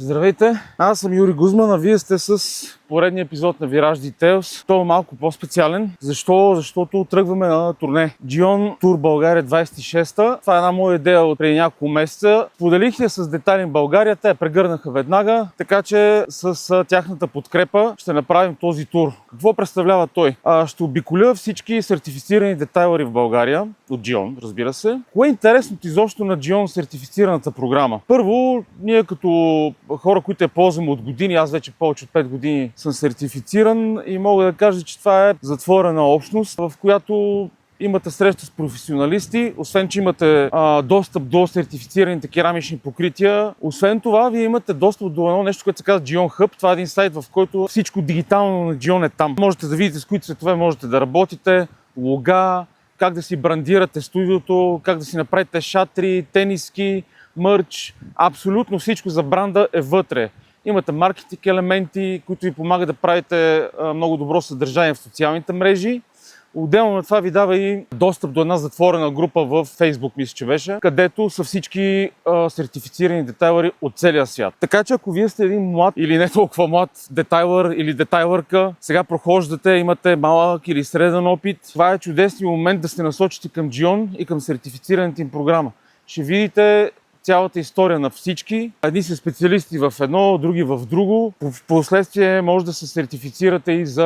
Здравейте, аз съм Юри Гузман, а вие сте с поредния епизод на Virage Details. Той е малко по-специален. Защо? Защото тръгваме на турне. Gion Tour България 26-та. Това е една моя идея от преди няколко месеца. Поделих я с Детайлинг България, те я прегърнаха веднага, така че с тяхната подкрепа ще направим този тур. Какво представлява той? Ще обиколя всички сертифицирани детайлъри в България, от Gion, разбира се. Кое е интересното изобщо на Gion сертифицираната програма? Първо, ние като хора, които я ползваме от години, аз вече повече от 5 години съм сертифициран и мога да кажа, че това е затворена общност, в която имате среща с професионалисти, освен че имате достъп до сертифицираните керамични покрития. Освен това, вие имате достъп до едно нещо, което се казва Gion Hub. Това е един сайт, в който всичко дигитално на Gion е там. Можете да видите с които цветове можете да работите, лога, как да си брандирате студиото, как да си направите шатри, тениски, мърч. Абсолютно всичко за бранда е вътре. Имате маркетинг елементи, които ви помагат да правите много добро съдържание в социалните мрежи. Отделно на това ви дава и достъп до една затворена група в Facebook, мисля, че беше, където са всички сертифицирани детайлъри от целия свят. Така че ако вие сте един млад или не толкова млад детайлър или детайлърка, сега прохождате, имате малък или среден опит, това е чудесният момент да се насочите към Gion и към сертифицираната им програма. Ще видите цялата история на всички. Едни са специалисти в едно, други в друго. Впоследствие може да се сертифицирате и за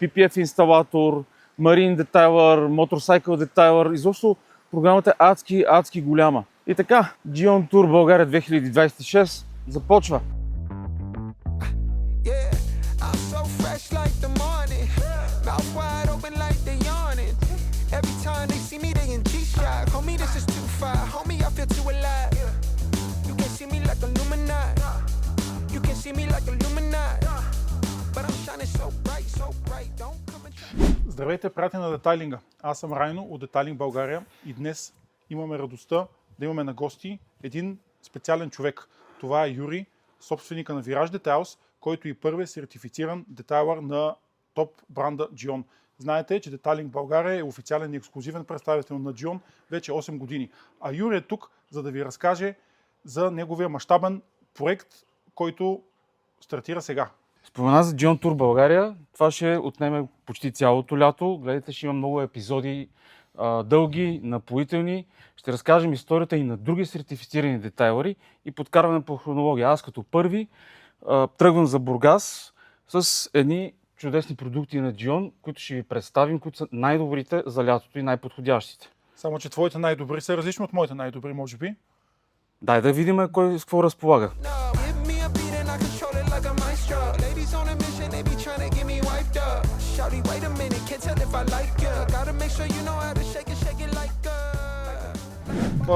PPF инсталатор, Marine детайлър, Motorcycle детайлър. Изобщо програмата е адски голяма. И така, Gion Tour България 2026 започва. Здравейте, приятели на детайлинга! Аз съм Райно от Детайлинг България и днес имаме радостта да имаме на гости един специален човек. Това е Юри, собственика на Virage Details, който и първи е сертифициран детайлър на топ бранда Gion. Знаете, че Детайлинг България е официален и ексклузивен представител на Gion вече 8 години. А Юри е тук, за да ви разкаже за неговия мащабен проект, който стартира сега. Спомена за Gion Tour България. Това ще отнеме почти цялото лято. Гледайте, ще има много епизоди, дълги, напоителни. Ще разкажем историята и на други сертифицирани детайлъри и подкарваме по хронология. Аз като първи тръгвам за Бургас с едни чудесни продукти на Gion, които ще ви представим, които са най-добрите за лятото и най-подходящите. Само че твоите най-добри са различни от моите най-добри, може би. Дай да видим кой с какво разполага.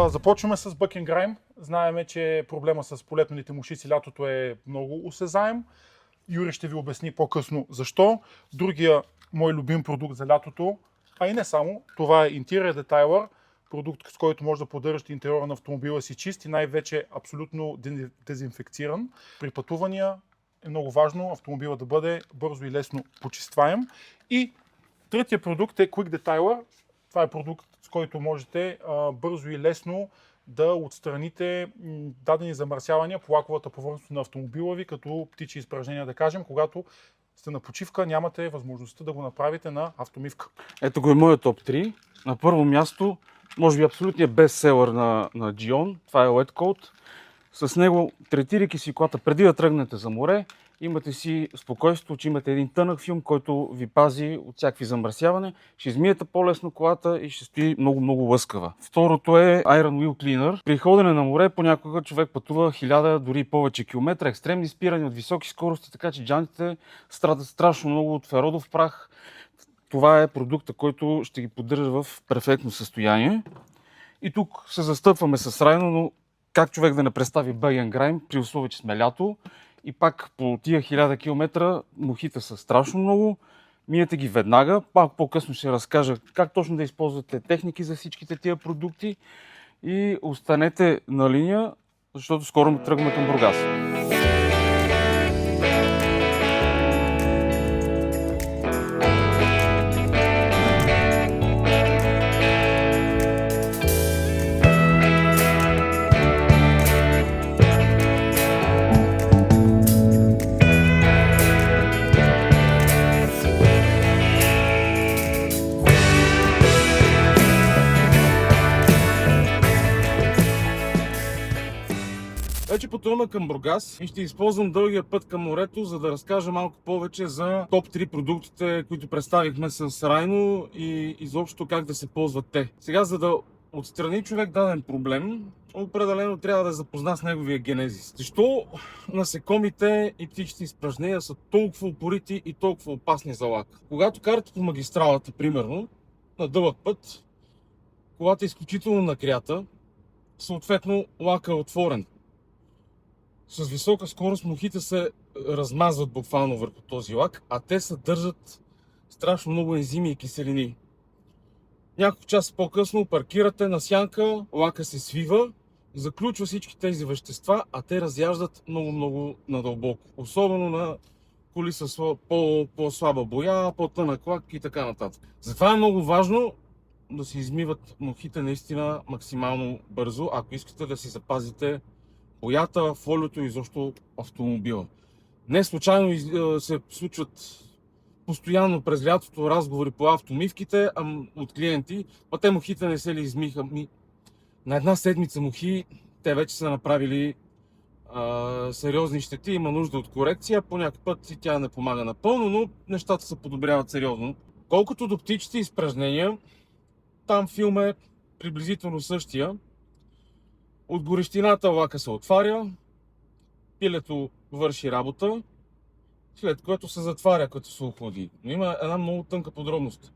Започваме с Buck & Grime. Знаеме, че проблема с полепените мушици лятото е много осезаем. Юри ще ви обясни по-късно защо. Другия мой любим продукт за лятото, а и не само, това е Interior Detailer, продукт, с който може да поддържате интериора на автомобила си чист и най-вече абсолютно дезинфекциран. При пътувания е много важно автомобила да бъде бързо и лесно почистваем. И третия продукт е Quick Detailer. Това е продукт, с който можете бързо и лесно да отстраните дадени замърсявания по лаковата повърхност на автомобила ви, като птичи изпражнения, да кажем, когато сте на почивка, нямате възможността да го направите на автомивка. Ето го е моят топ 3. На първо място, може би абсолютният бестселър на Gion, това е Wet Coat. С него, третирайки си колата преди да тръгнете за море, имате си спокойствието, че имате един тънък филм, който ви пази от всякакви замърсяване. Ще измиете по-лесно колата и ще стои много лъскава. Второто е Iron Wheel Cleaner. При ходене на море понякога човек пътува 1000, дори и повече километра, екстремни спирания от високи скорости, така че джантите страдат страшно много от феродов прах. Това е продукта, който ще ги поддържа в перфектно състояние. И тук се застъпваме с Райно, но как човек да не представи Buck & Grime при условие, че сме лято. И пак по тия 1000 км мухите са страшно много. Миете ги веднага. Малко по-късно ще разкажа как точно да използвате техники за всичките тия продукти. И останете на линия, защото скоро тръгваме към Бургас. пътуваме към Бургас и ще използвам дългия път към морето, за да разкажа малко повече за топ 3 продуктите, които представихме с Райно и изобщо как да се ползват те. Сега, за да отстрани човек даден проблем, определено трябва да е запозна с неговия генезис. Защо насекомите и птичите изпражнения са толкова упорити и толкова опасни за лак? Когато карате по магистралата, примерно, на дълъг път, колата е изключително нагрята, съответно лака е отворен. С висока скорост мухите се размазват буквално върху този лак, а те съдържат страшно много ензими и киселини. Няколко часа по-късно паркирате на сянка, лака се свива, заключва всички тези вещества, а те разяждат много надълбоко. Особено на коли с по-слаба боя, по-тънък лак и така нататък. Затова е много важно да се измиват мухите наистина максимално бързо, ако искате да си запазите боята, фолиото и изобщо автомобила. Не случайно се случват постоянно през лятото разговори по автомивките от клиенти, те мухите не се ли измиха? На една седмица мухи те вече са направили сериозни щети, има нужда от корекция, по някакъв път и тя не помага напълно, но нещата се подобряват сериозно. Колкото до птичите изпражнения, там филм е приблизително същия. От горещината лака се отваря, пилето върши работа, след което се затваря, като се охлади. Но има една много тънка подробност.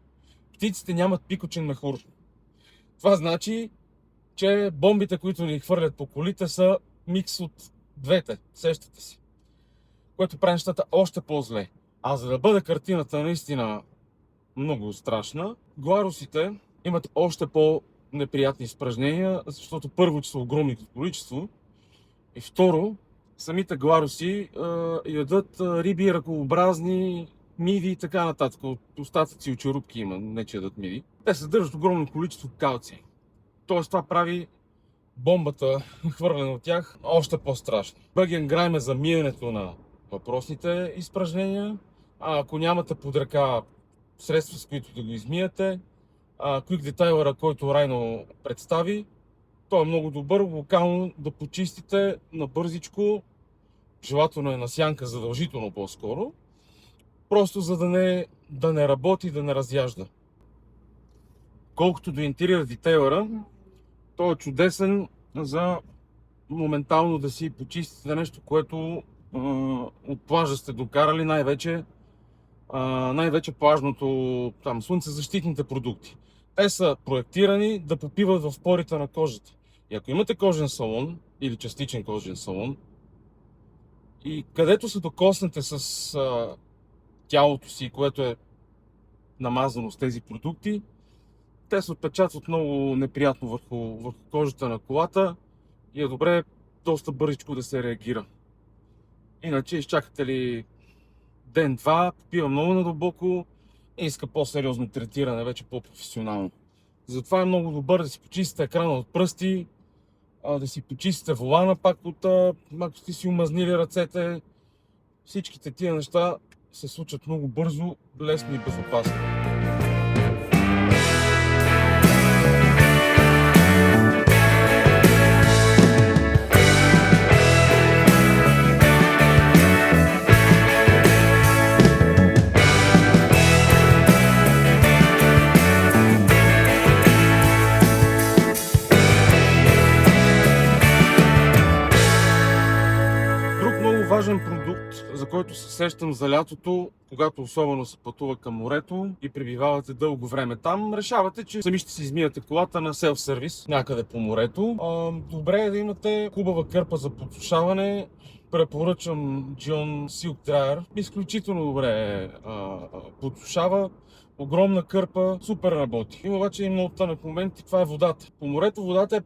Птиците нямат пикочен мехур. Това значи, че бомбите, които ни хвърлят по колите, са микс от двете, сещате си. Което прави нещата още по-зле. А за да бъде картината наистина много страшна, гларусите имат още по-неприятни изпражнения, защото първо, че са огромни като количество, и второ, самите гларуси ядат риби, ръкообразни, миди и така нататък. От остатъци от черупки има, не че ядат миди. Те съдържат огромно количество калци. Тоест това прави бомбата, хвърлена от тях, още по-страшна. Бъген грайм е за миенето на въпросните изпражнения. Ако нямате под ръка средства, с които да го измиете, Quick Detailer, който Райно представи, той е много добър, локално да почистите набързичко, желателно е на сянка, задължително по-скоро, просто за да не работи, да не разяжда. Колкото до интериор детейлера, той е чудесен за моментално да си почистите нещо, което от плажа сте докарали, най-вече плажното, слънцезащитните продукти. Те са проектирани да попиват в порите на кожата. И ако имате кожен салон или частичен кожен салон и където се докоснете с тялото си, което е намазано с тези продукти, те се отпечатват много неприятно върху кожата на колата и е добре доста бързичко да се реагира. Иначе изчакате ли ден-два, попива много надълбоко и иска по-сериозно третиране, вече по-професионално. Затова е много добър да си почистите екрана от пръсти, да си почистите волана пак ако сте си умазнили ръцете. Всичките тия неща се случат много бързо, лесно и безопасно. Важен продукт, за който се сещам за лятото, когато особено се пътува към морето и пребивавате дълго време там, решавате, че сами ще си измиете колата на селф-сервис някъде по морето. Добре е да имате хубава кърпа за подсушаване. Препоръчам John Silk Dryer. Изключително добре подсушава. Огромна кърпа, супер работи. Има обаче и много тънък момент и това е водата. По морето водата е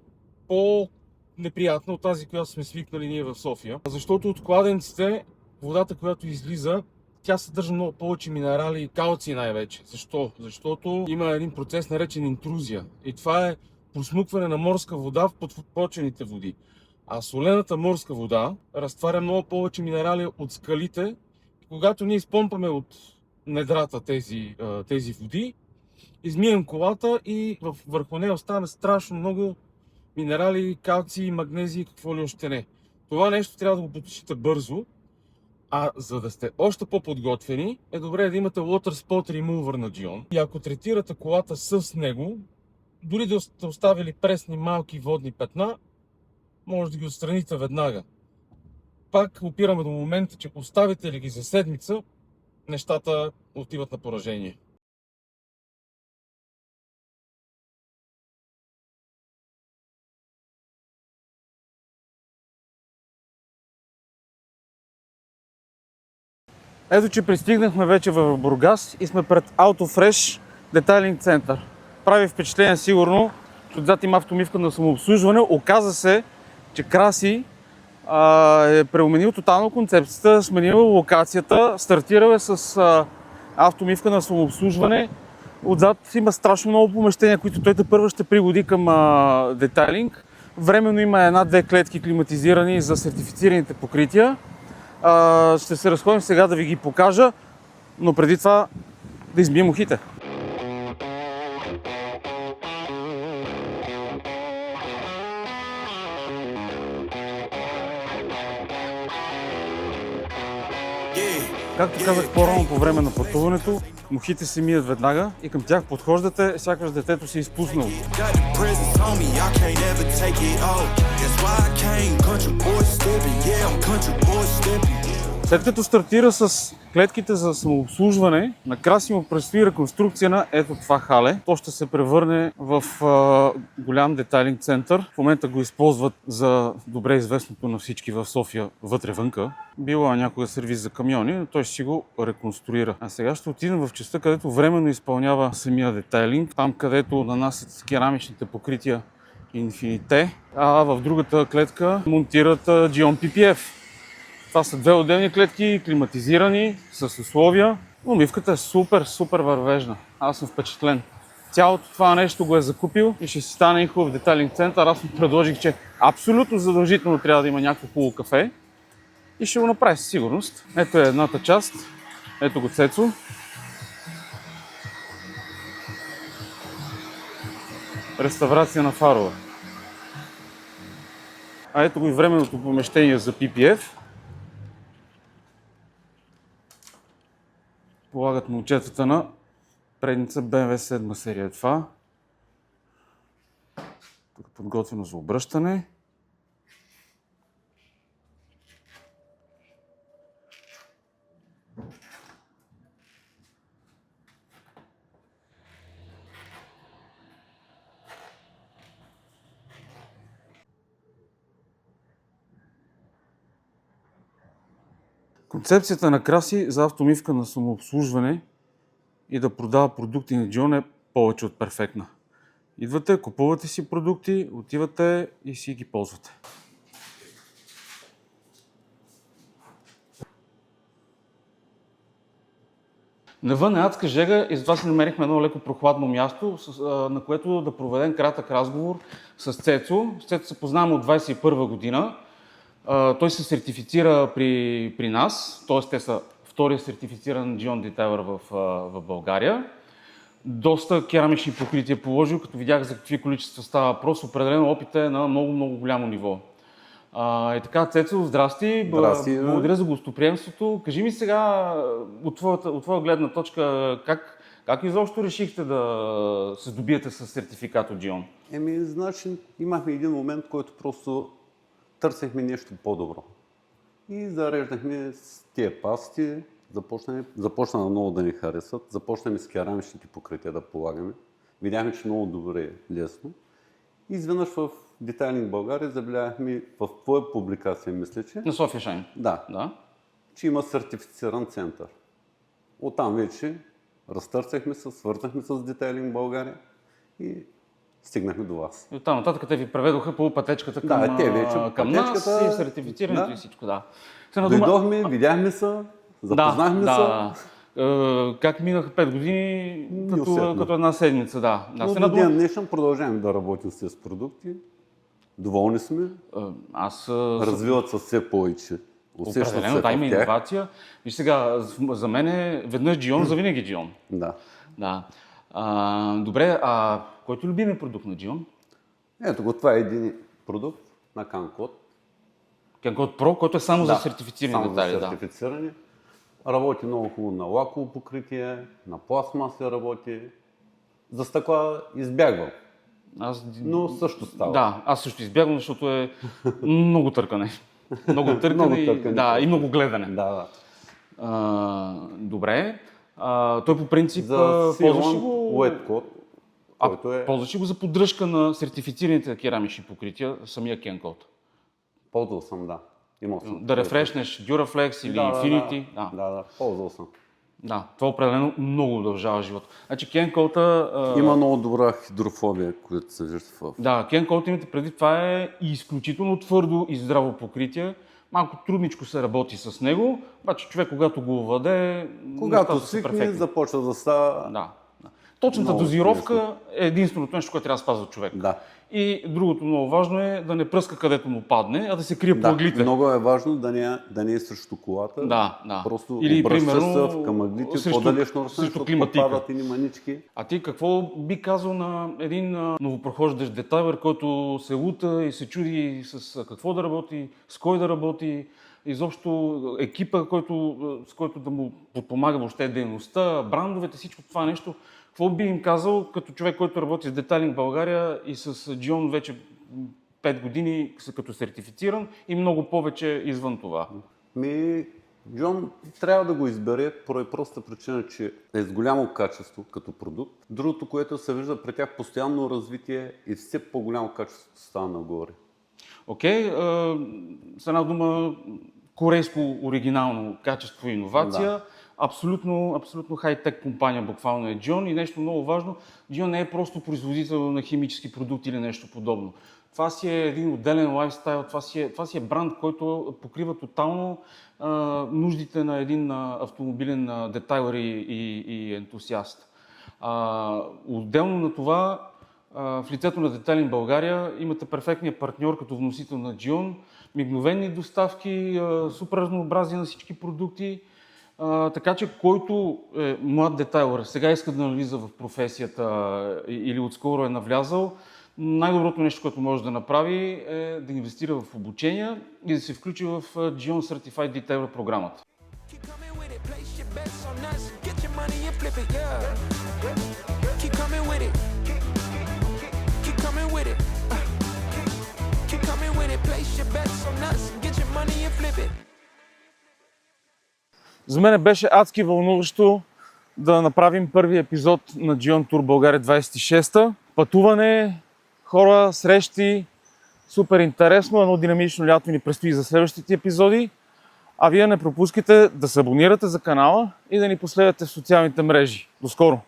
неприятна от тази, която сме свикнали ние в София. Защото от кладенците, водата, която излиза, тя съдържа много повече минерали и калци най-вече. Защо? Защото има един процес наречен интрузия. И това е просмукване на морска вода в подпочвените води. А солената морска вода разтваря много повече минерали от скалите. И когато ние изпомпаме от недрата тези води, измием колата и върху нея остане страшно много минерали, калци, магнези и какво ли още не. Това нещо трябва да го потушите бързо, а за да сте още по-подготвени, е добре да имате Water Spot Remover на Gyeon. И ако третирате колата с него, дори да сте оставили пресни малки водни петна, може да ги отстраните веднага. Пак опираме до момента, че оставите ли ги за седмица, нещата отиват на поражение. Ето, че пристигнахме вече в Бургас и сме пред AutoFresh детайлинг център. Прави впечатление сигурно, че отзад има автомивка на самообслужване. Оказа се, че Краси е преуменил тотално концепцията, сменил локацията, стартирал е с автомивка на самообслужване. Отзад има страшно много помещения, които той тепърва ще пригоди към детайлинг. Временно има една-две клетки климатизирани за сертифицираните покрития. Ще се разходим сега да ви ги покажа, но преди това да избием ухите. Както казах по-рано по време на пътуването, мухите се мият веднага и към тях подхождате, сякаш детето се е изпуснало. След като стартира с клетките за самообслужване, на Краси му предстои реконструкция на ето това хале. То ще се превърне в голям детайлинг център. В момента го използват за добре известното на всички в София вътре-вънка. Била някога сервиз за камиони, но той ще си го реконструира. А сега ще отидем в частта, където временно изпълнява самия детайлинг. Там, където нанасят керамичните покрития Infinite, а в другата клетка монтират Gyeon PPF. Това са две отделни клетки, климатизирани, с условия. Умивката е супер вървежна. Аз съм впечатлен. Цялото това нещо го е закупил и ще си стане и хубав детайлинг център. Аз му предложих, че абсолютно задължително трябва да има някакво хубаво кафе и ще го направи със сигурност. Ето е едната част. Ето го Цецо. Реставрация на фарове. А ето го и временното помещение за PPF. Полагат момчетата на предница BMW 7 серия. Това. Тук е подготвено за обръщане. Концепцията на Краси за автомивка на самообслужване и да продава продукти на Gyeon е повече от перфектна. Идвате, купувате си продукти, отивате и си ги ползвате. Навън е адска жега и затова си намерихме едно леко прохладно място, на което да проведем кратък разговор с Цецо. С Цецо се познаваме от 2021 година. Той се сертифицира при нас, т.е. те са втория сертифициран Gyeon детайлър в България. Доста керамични покрития положил, като видях за какви количества става въпрос. Определено опит е на много голямо ниво. И така, Цецо, здрасти. Благодаря за гостоприемството. Кажи ми сега, от твоя гледна точка, как изобщо решихте да се здобиете с сертификат от Gyeon? Значи имахме един момент, който просто търсехме нещо по-добро. И зареждахме с тия пасти, започна много да ни харесват, започнахме с керамичните покрития да полагаме. Видяхме, че много добре е лесно. И изведнъж в Детайлинг България забелязахме в твоя публикация, мисля, че... На София Шайн. Да. Че има сертифициран център. Оттам вече разтърсахме се, свързахме с Детайлинг България и стигнахме до вас. И оттам нататък те ви преведоха по пътечката към нас и сертифицирането и всичко. Да. Дойдохме, видяхме се, запознахме се. Как минаха 5 години като една седмица, да. Но до ден днешен продължаваме да работим с продукти. Доволни сме. Развиват се все повече. Определено, да, има иновация. Виж сега, за мен е веднъж Gyeon, завинаги Gyeon. Да. Добре, който е любимият продукт на Gyeon? Ето го, това е един продукт на Канкод. Ken-Code Pro, който е само за сертифицирани само детайли. за Да. сертифицирани. Работи много хубаво на лаково покритие, на пластмаса работи. За стъкла избягвам, но също става. Да, аз също избягвам, защото е много търкане. Много търкане, Много и, търкане. да, и много гледане. Да. Добре. Той по принцип За ползваш ли Силон го... Wet Code, който е... Ползваш ли го за поддръжка на сертифицираните керамични покрития, самия Ken-Code? Ползвал съм, да. Имал съм. Да рефрешнеш Duraflex или Infinity? Да, ползвал съм. Да, това определено много удължава живота. Значи Ken-Code... Има много добра хидрофобия, която се вижда в... Да, Ken-Code имате преди, това е изключително твърдо и здраво покритие. Малко трудничко се работи с него, обаче човек когато го овладее, Когато нещата са свикне, перфектни. започва да става... Да. Точната Много дозировка е единственото нещо, което трябва да спазва човек. Да. И другото много важно е да не пръска където му падне, а да се крие по Да, ъглите. много е важно да не е срещу колата. Да. Просто Или, обръща примерно, се към ъглите, срещу по-далечно срещу защото климатика. попадат и манички. А ти какво би казал на един новопрохождащ детайлер, който се лута и се чуди с какво да работи, с кой да работи, изобщо екипа, с който да му подпомага въобще дейността, брандовете, всичко това нещо. Какво би им казал като човек, който работи с детайлинг в България и с Джион вече 5 години като сертифициран и много повече извън това? Джон трябва да го избере поради проста причина, че е с голямо качество като продукт. Другото, което се вижда при тях, постоянно развитие и все по-голямо качество става нагоре. Окей, с една дума корейско оригинално качество и иновация. Да. Абсолютно хай-тек компания буквално е Джион и нещо много важно. Джион не е просто производител на химически продукти или нещо подобно. Това си е един отделен лайфстайл, това си е бранд, който покрива тотално нуждите на един автомобилен детайлер и ентусиаст. Отделно на това, в лицето на Детайлинг България имате перфектния партньор като вносител на Джион, мигновени доставки, супер разнообразие на всички продукти. Така че който е млад детайлер, сега иска да навлиза в професията или отскоро е навлязал, най-доброто нещо, което може да направи е да инвестира в обучение и да се включи в Gion Certified Detailer програмата. За мен беше адски вълнуващо да направим първи епизод на Gion Tour България 26-та. Пътуване, хора, срещи, супер интересно, едно динамично лято ни предстои за следващите епизоди. А вие не пропускайте да се абонирате за канала и да ни последвате в социалните мрежи. До скоро!